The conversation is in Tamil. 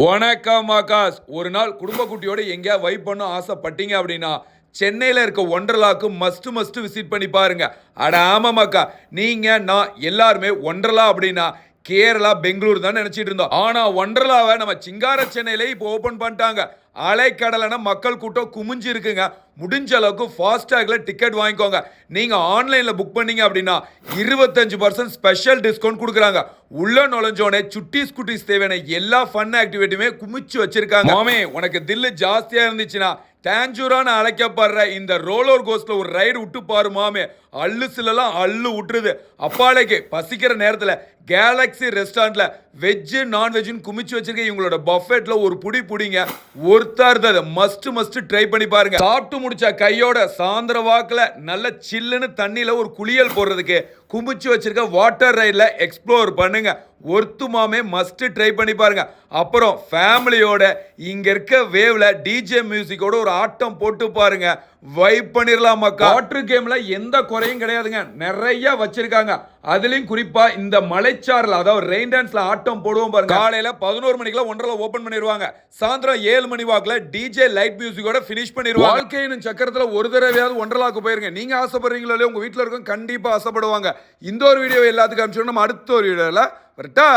வணக்கம் ஆகாஷ். ஒரு நாள் குடும்ப குட்டியோட எங்கேயா வைப் பண்ண ஆசைப்பட்டீங்க அப்படின்னா சென்னையில் இருக்க ஒண்டர்லாக்கு மஸ்ட் விசிட் பண்ணி பாருங்க. அட ஆமாமாக்கா, நீங்க நான் எல்லாருமே ஒண்டர்லா அப்படின்னா கேரளா பெங்களூர் தான் நினைச்சிட்டு இருந்தோம். ஆனா ஒண்டர்லாவை நம்ம சிங்கார சென்னையில இப்போ ஓபன் பண்ணிட்டாங்க. அலைக்கடலான மக்கள் கூட்டம் குமிஞ்சு இருக்குங்க. முடிஞ்ச அளவுக்கு ஃபாஸ்டாக்ல டிக்கெட் வாங்கிக்கோங்க. நீங்க ஆன்லைன்ல புக் பண்ணீங்க அப்படின்னா 25% ஸ்பெஷல் டிஸ்கவுண்ட் கொடுக்குறாங்க. உள்ள நுழைஞ்சோனே சுட்டிஸ் குட்டிஸ் தேவையான எல்லா ஃபன் ஆக்டிவிட்டியுமே குமிச்சு வச்சிருக்காங்க. மாமே, உனக்கு தில்லு ஜாஸ்தியா இருந்துச்சுன்னா டேஞ்சூரான அழைக்கப்படுற இந்த ரோலர் கோஸ்ட்ல ஒரு ரைடு விட்டு பாரு மாமே. அள்ளு சிலலாம் அள்ளு விட்டுருது. அப்பாலைக்கு பசிக்கிற நேரத்துல கேலக்ஸி ரெஸ்டாரண்ட்ல வெஜ்ஜு நான்வெஜ்னு குமிச்சு வச்சிருக்க இவங்களோட பஃபெட்ல ஒரு புடி புடிங்க. ஒருத்தர் மஸ்ட் ட்ரை பண்ணி பாருங்க. சாப்பிட்டு முடிச்ச கையோட சாயந்தர வாக்குல நல்ல சில்லுன்னு தண்ணியில ஒரு குளியல் போடுறதுக்கு குமிச்சு வச்சிருக்க வாட்டர் ரைட்ல எக்ஸ்ப்ளோர் பண்ணுங்க. ஒருத்துமாமே மஸ்ட் ட்ரை பண்ணி பாருங்க. அப்புறம் ஃபேமிலியோட இங்க இருக்க வேவ்ல டிஜே மியூசிக்கோட ஒரு ஆட்டம் போட்டு பாருங்க. வைப் பண்ணிரலாம் மக்கா. வாட்டர் கேம்ல எந்த குறையும் கிடையாதுங்க. நிறைய வச்சிருக்காங்க. அதுலயும் குறிப்பா இந்த மலைச்சாரல், அதாவது ரெயின் டான்ஸ்ல ஆட்டம் போடுவோம் பாருங்க. காலையில 11 மணிக்குலாம் ஒன்றரை ஓபன் பண்ணிடுவாங்க. சாயந்தரம் 7 மணி வாக்குல டிஜே லைட் மியூசிக்கோட பினிஷ் பண்ணிடுவாங்க. வாழ்க்கையின் சக்கரத்துல ஒரு தடவையாவது ஒன்றலாக்கு போயிருங்க. நீங்க ஆசைப்படுறீங்களோ இல்லையோ, உங்க வீட்டுல இருக்கும் கண்டிப்பா ஆசைப்படுவாங்க. இந்த ஒரு வீடியோ எல்லாத்துக்கும் அனுப்பிச்சு நம்ம அடுத்த ஒரு வீடியோல வரட்டா.